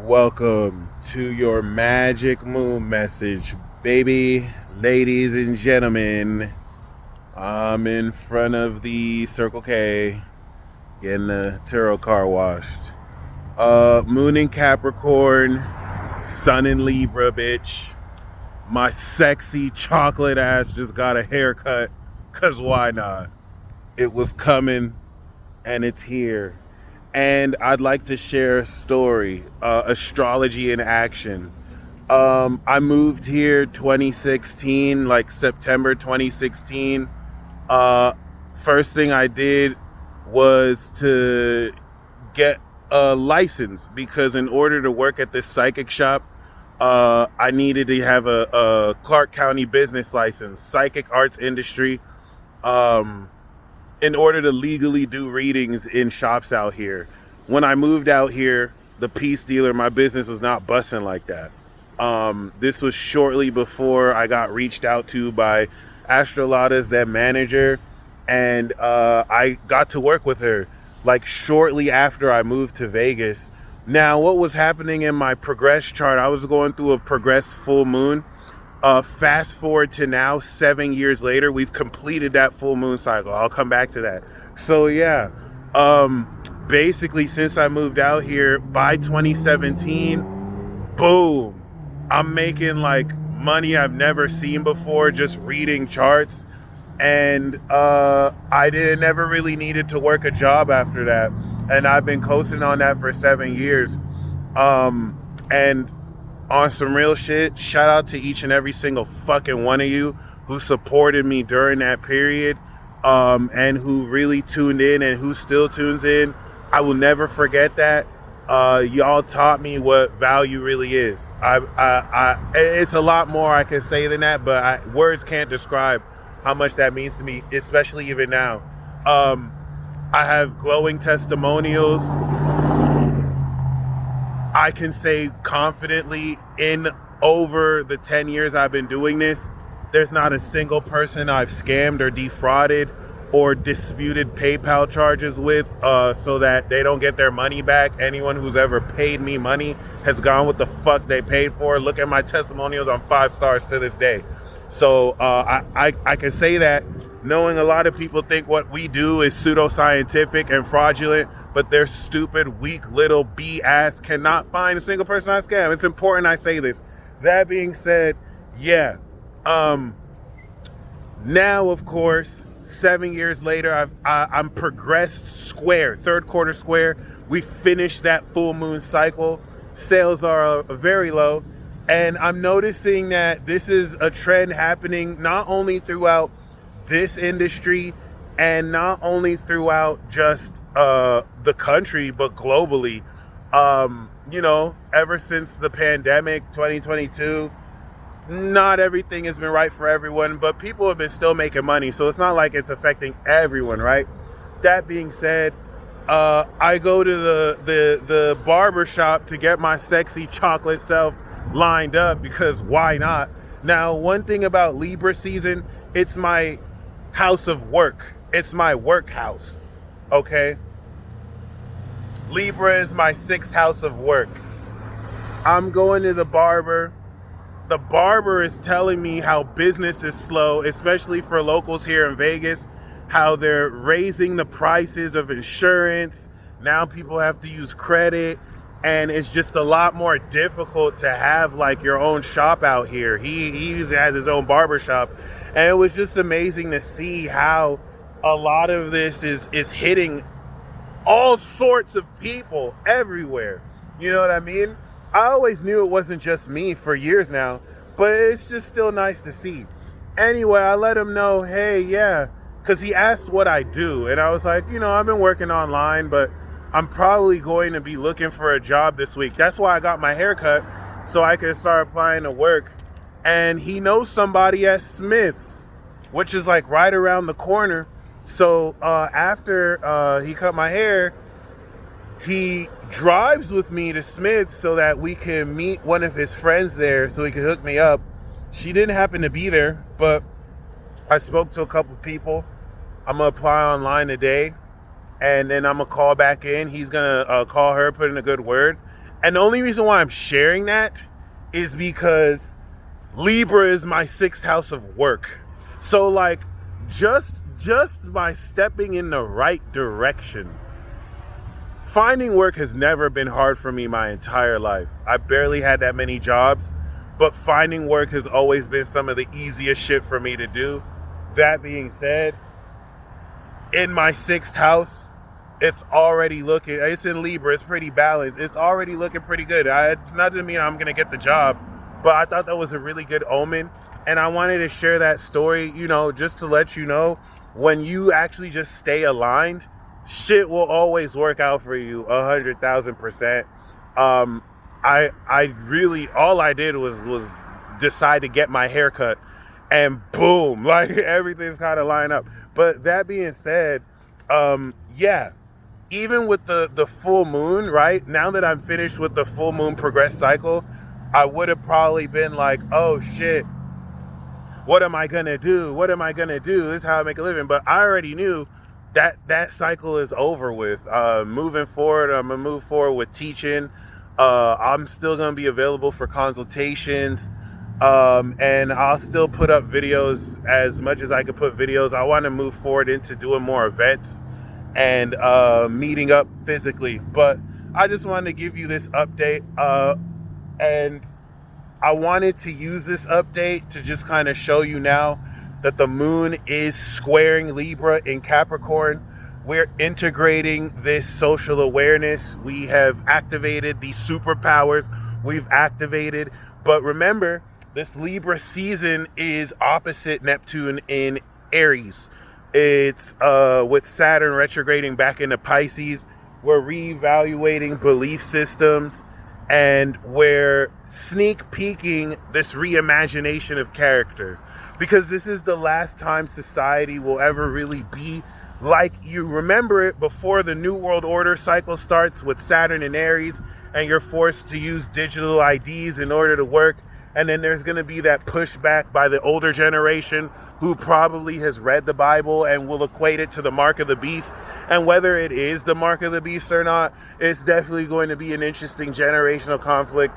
Welcome to your magic moon message, baby, ladies and gentlemen. I'm in front of the Circle K, getting the tarot car washed. Moon in Capricorn, sun in Libra, bitch. My sexy chocolate ass just got a haircut, cause why not? It was coming, and it's here. And I'd like to share a story, astrology in action. I moved here 2016, like September 2016. First thing I did was to get a license because in order to work at this psychic shop, I needed to have a Clark County business license, psychic arts industry. In order to legally do readings in shops out here. When I moved out here, the peace dealer, my business was not busting like that. This was shortly before I got reached out to by Astrological's that manager, and I got to work with her like shortly after I moved to Vegas. Now, what was happening in my progress chart, I was going through a progressed full moon. Fast forward to now, 7 years later, we've completed that full moon cycle. I'll come back to that. So yeah, basically since I moved out here by 2017, boom, I'm making like money I've never seen before just reading charts. And I never really needed to work a job after that. And I've been coasting on that for 7 years. And on some real shit, shout out to each and every single fucking one of you who supported me during that period, and who really tuned in and who still tunes in. I will never forget that. Y'all taught me what value really is. It's a lot more I can say than that, but words can't describe how much that means to me, especially even now. I have glowing testimonials. I can say confidently in over the 10 years I've been doing this, there's not a single person I've scammed or defrauded or disputed PayPal charges with so that they don't get their money back. Anyone who's ever paid me money has gone with the fuck they paid for. Look at my testimonials, I'm 5 stars to this day. So I can say that knowing a lot of people think what we do is pseudoscientific and fraudulent, but their stupid, weak, little B-ass cannot find a single person I scam. It's important I say this. That being said, yeah. Now, of course, 7 years later, I'm progressed square, third quarter square. We finished that full moon cycle. Sales are very low. And I'm noticing that this is a trend happening not only throughout this industry and not only throughout just the country, but globally. Ever since the pandemic, 2022, not everything has been right for everyone, but people have been still making money. So it's not like it's affecting everyone, right? That being said, I go to the barber shop to get my sexy chocolate self lined up because why not? Now, one thing about Libra season, it's my house of work. It's my work house, okay? Libra is my 6th house of work. I'm going to the barber. The barber is telling me how business is slow, especially for locals here in Vegas, how they're raising the prices of insurance. Now people have to use credit, and it's just a lot more difficult to have like your own shop out here. He has his own barber shop, and it was just amazing to see how a lot of this is hitting all sorts of people everywhere. You know what I mean? I always knew it wasn't just me for years now, but it's just still nice to see. Anyway, I let him know, hey, yeah, because he asked what I do. And I was like, I've been working online, but I'm probably going to be looking for a job this week. That's why I got my hair cut, so I could start applying to work. And he knows somebody at Smith's, which is like right around the corner. So after he cut my hair, he drives with me to Smith's so that we can meet one of his friends there so he can hook me up. She didn't happen to be there, but I spoke to a couple people. I'm going to apply online today, and then I'm going to call back in. He's going to call her, put in a good word, And the only reason why I'm sharing that is because Libra is my 6th house of work. So like just by stepping in the right direction. Finding work has never been hard for me my entire life. I barely had that many jobs, but finding work has always been some of the easiest shit for me to do. That being said, in my 6th house, it's in Libra, it's pretty balanced. It's already looking pretty good. It's not to mean I'm going to get the job, but I thought that was a really good omen. And I wanted to share that story, just to let you know, when you actually just stay aligned, shit will always work out for you 100,000%. I really, all I did was decide to get my hair cut, and boom, like everything's kind of lined up. But that being said, yeah, even with the full moon, right? Now that I'm finished with the full moon progress cycle, I would have probably been like, oh shit, what am I gonna do? What am I gonna do? This is how I make a living. But I already knew that cycle is over with. Moving forward, I'm gonna move forward with teaching. I'm still gonna be available for consultations. And I'll still put up videos as much as I can put videos. I want to move forward into doing more events and meeting up physically. But I just wanted to give you this update. And I wanted to use this update to just kind of show you now that the moon is squaring Libra in Capricorn. We're integrating this social awareness. We have activated these superpowers we've activated. But remember, this Libra season is opposite Neptune in Aries. It's with Saturn retrograding back into Pisces. We're reevaluating belief systems, and we're sneak peeking this reimagination of character, because this is the last time society will ever really be like you remember it before the New World Order cycle starts with Saturn in Aries, and you're forced to use digital IDs in order to work. And then there's going to be that pushback by the older generation who probably has read the Bible and will equate it to the mark of the beast. And whether it is the mark of the beast or not, it's definitely going to be an interesting generational conflict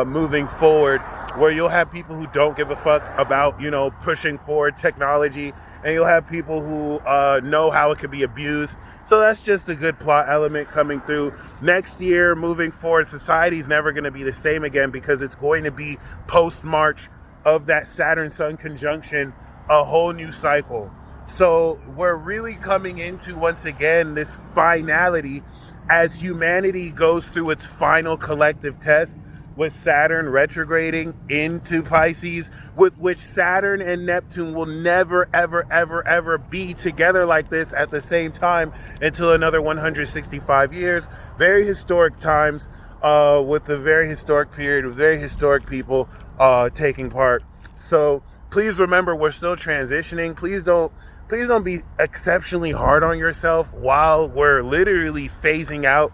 moving forward, where you'll have people who don't give a fuck about, pushing forward technology, and you'll have people who know how it can be abused. So that's just a good plot element coming through. Next year, moving forward, society's never going to be the same again, because it's going to be post-March of that Saturn-Sun conjunction, a whole new cycle. So we're really coming into, once again, this finality as humanity goes through its final collective test, with Saturn retrograding into Pisces, with which Saturn and Neptune will never, ever, ever, ever be together like this at the same time until another 165 years. Very historic times, with a very historic period, with very historic people taking part. So please remember, we're still transitioning. Please don't be exceptionally hard on yourself while we're literally phasing out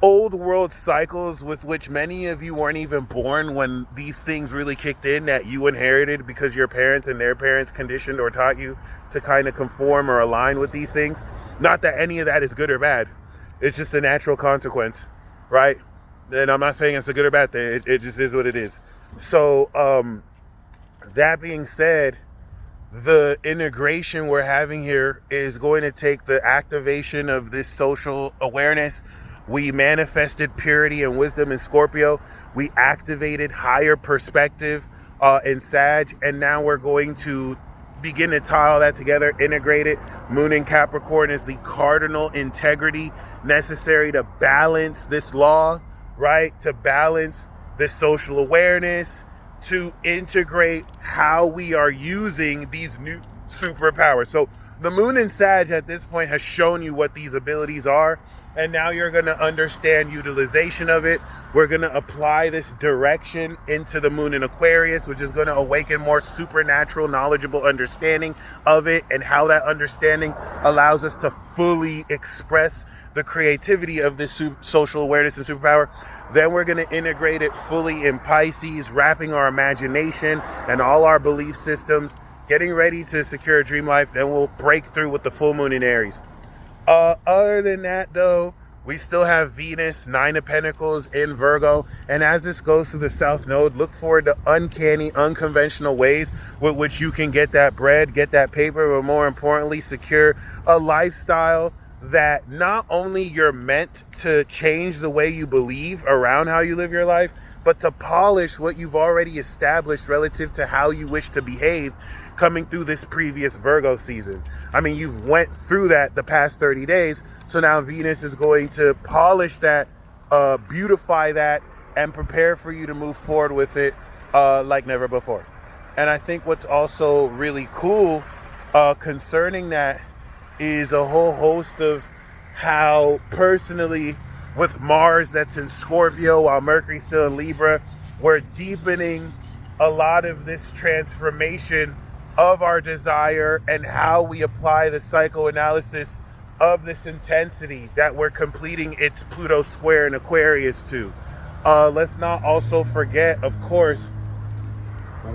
old world cycles with which many of you weren't even born when these things really kicked in, that you inherited because your parents and their parents conditioned or taught you to kind of conform or align with these things. Not that any of that is good or bad. It's just a natural consequence, right? And I'm not saying it's a good or bad thing. It just is what it is. So that being said, the integration we're having here is going to take the activation of this social awareness. We manifested purity and wisdom in Scorpio. We activated higher perspective in Sag. And now we're going to begin to tie all that together, integrate it. Moon in Capricorn is the cardinal integrity necessary to balance this law, right? To balance this social awareness, to integrate how we are using these new superpowers. So the moon in Sag at this point has shown you what these abilities are, and now you're going to understand utilization of it. We're going to apply this direction into the moon in Aquarius, which is going to awaken more supernatural, knowledgeable understanding of it, and how that understanding allows us to fully express the creativity of this social awareness and superpower. Then we're going to integrate it fully in Pisces, wrapping our imagination and all our belief systems, getting ready to secure a dream life. Then we'll break through with the full moon in Aries. Other than that, though, We still have Venus, 9 of Pentacles in Virgo. And as this goes through the South Node, look forward to uncanny, unconventional ways with which you can get that bread, get that paper, but more importantly, secure a lifestyle that not only you're meant to change the way you believe around how you live your life, but to polish what you've already established relative to how you wish to behave coming through this previous Virgo season. I mean, you've went through that the past 30 days. So now Venus is going to polish that, beautify that, and prepare for you to move forward with it like never before. And I think what's also really cool concerning that is a whole host of how personally with Mars that's in Scorpio while Mercury's still in Libra, we're deepening a lot of this transformation of our desire and how we apply the psychoanalysis of this intensity that we're completing its Pluto square in Aquarius to. Let's not also forget, of course,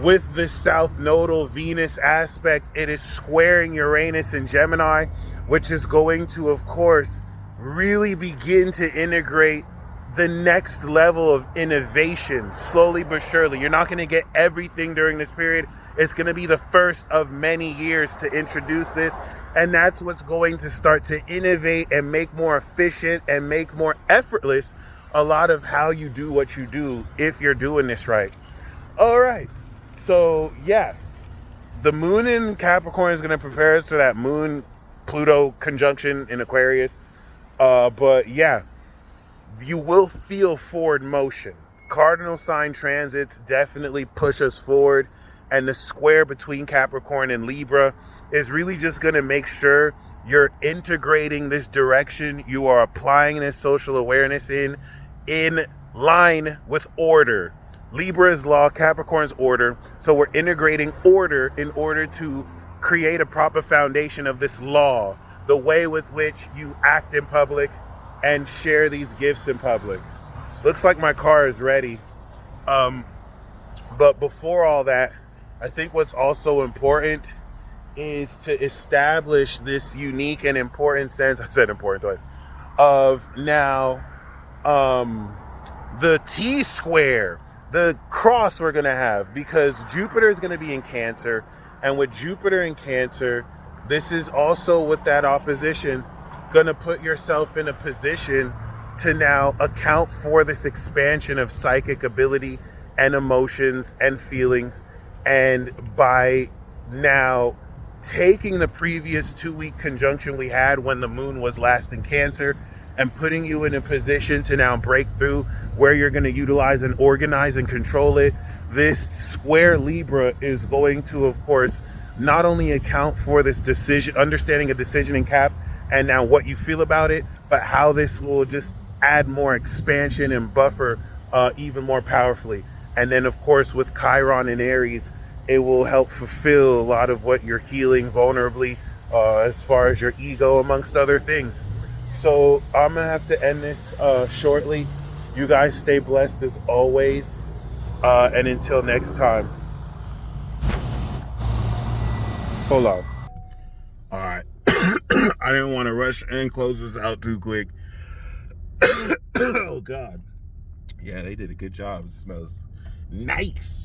with this South Nodal Venus aspect, it is squaring Uranus in Gemini, which is going to, of course, really begin to integrate the next level of innovation, slowly but surely. You're not going to get everything during this period. It's going to be the first of many years to introduce this. And that's what's going to start to innovate and make more efficient and make more effortless a lot of how you do what you do if you're doing this right. All right. So, yeah, the moon in Capricorn is going to prepare us for that moon Pluto conjunction in Aquarius. But yeah, you will feel forward motion. Cardinal sign transits definitely push us forward. And the square between Capricorn and Libra is really just going to make sure you're integrating this direction. You are applying this social awareness in line with order. Libra is law, Capricorn's order. So we're integrating order in order to create a proper foundation of this law, the way with which you act in public and share these gifts in public. Looks like my car is ready. But before all that, I think what's also important is to establish this unique and important sense, I said important twice, of now the T square, the cross we're going to have, because Jupiter is going to be in Cancer. And with Jupiter in Cancer, this is also with that opposition going to put yourself in a position to now account for this expansion of psychic ability and emotions and feelings. And by now taking the previous 2-week conjunction we had when the moon was last in Cancer and putting you in a position to now break through where you're going to utilize and organize and control it, this square Libra is going to, of course, not only account for this decision, understanding a decision in Cap and now what you feel about it, but how this will just add more expansion and buffer even more powerfully. And then, of course, with Chiron in Aries, it will help fulfill a lot of what you're healing vulnerably as far as your ego, amongst other things. So I'm going to have to end this shortly. You guys stay blessed as always. And until next time. Hold on. All right. I didn't want to rush and close this out too quick. Oh, God. Yeah, they did a good job. It smells nice.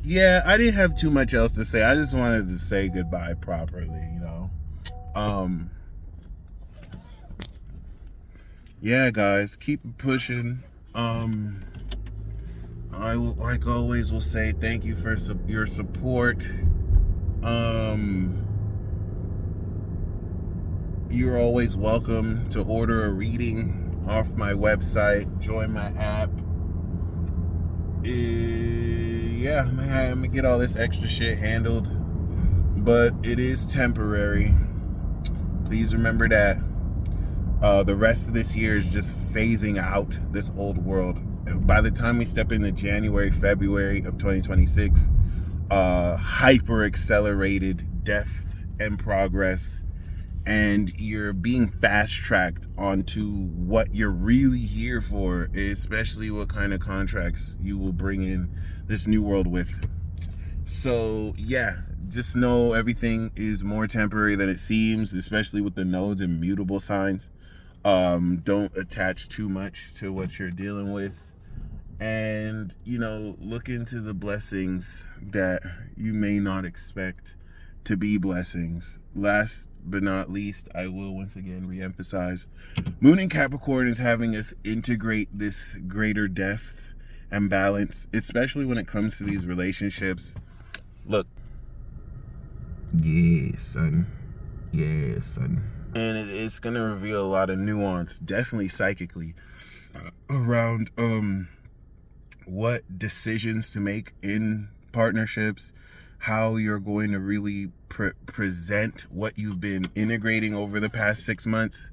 Yeah, I didn't have too much else to say. I just wanted to say goodbye properly, you know. Yeah, guys, keep pushing. I will, like always, will say thank you for your support. You're always welcome to order a reading off my website. Join my app. Yeah, I'm gonna get all this extra shit handled, but it is temporary. Please remember that. The rest of this year is just phasing out this old world. By the time we step into January, February of 2026, hyper accelerated depth and progress, and you're being fast tracked onto what you're really here for, especially what kind of contracts you will bring in this new world with. So yeah, just know everything is more temporary than it seems, especially with the nodes and mutable signs. Don't attach too much to what you're dealing with. And, look into the blessings that you may not expect to be blessings. Last but not least, I will once again reemphasize, Moon in Capricorn is having us integrate this greater depth and balance, especially when it comes to these relationships. Look. Yeah, son. Yeah, son. And it's going to reveal a lot of nuance, definitely psychically, around what decisions to make in partnerships, how you're going to really present what you've been integrating over the past 6 months.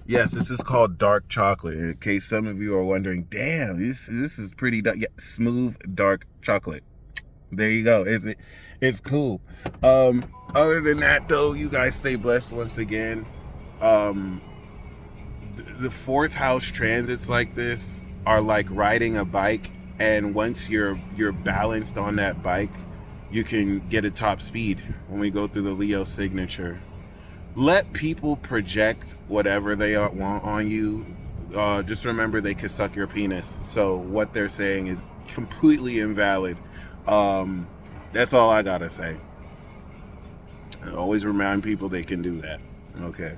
Yes, this is called dark chocolate. In case some of you are wondering, damn, this is pretty dark. Yeah, smooth dark chocolate. There you go. It's cool. Other than that, though, you guys stay blessed once again. The fourth house transits like this are like riding a bike, and once you're balanced on that bike, you can get a top speed when we go through the Leo signature. Let people project whatever they want on you. Just remember they could suck your penis. So what they're saying is completely invalid. That's all I gotta say. I always remind people they can do that. Okay.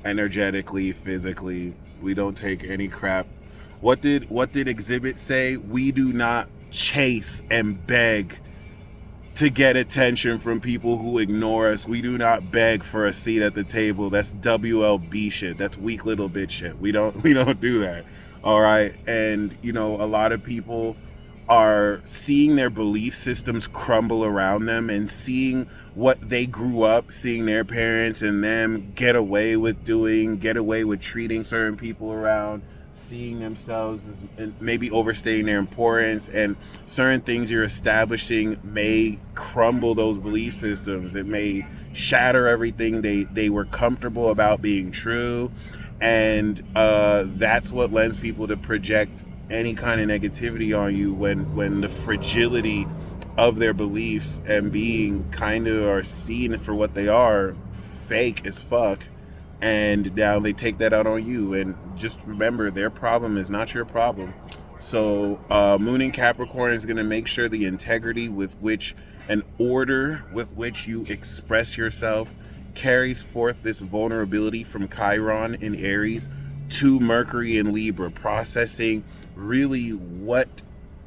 Energetically, physically, we don't take any crap. What did Exhibit say? We do not chase and beg to get attention from people who ignore us. We do not beg for a seat at the table. That's WLB shit. That's weak little bitch shit. We don't do that. All right. And a lot of people are seeing their belief systems crumble around them and seeing what they grew up seeing their parents and them get away with treating certain people around, seeing themselves as maybe overstating their importance, and certain things you're establishing may crumble those belief systems. It may shatter everything they were comfortable about being true, and that's what lends people to project any kind of negativity on you when the fragility of their beliefs and being kind of are seen for what they are, fake as fuck. And now they take that out on you. And just remember, their problem is not your problem. So Moon in Capricorn is going to make sure the integrity with which an order with which you express yourself carries forth this vulnerability from Chiron in Aries to Mercury in Libra, processing really what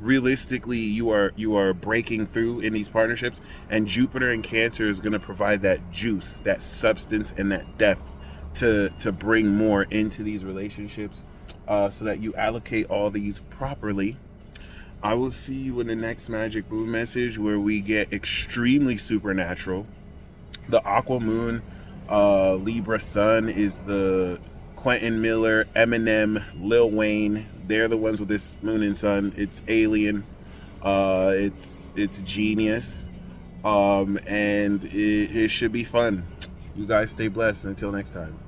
realistically you are breaking through in these partnerships. And Jupiter in Cancer is going to provide that juice, that substance, and that depth to bring more into these relationships, so that you allocate all these properly. I will see you in the next Magic Moon message, where we get extremely supernatural. The Aqua Moon Libra Sun is the Quentin Miller, Eminem, Lil Wayne. They're the ones with this Moon and Sun. It's alien. It's genius. And it should be fun. You guys stay blessed. Until next time.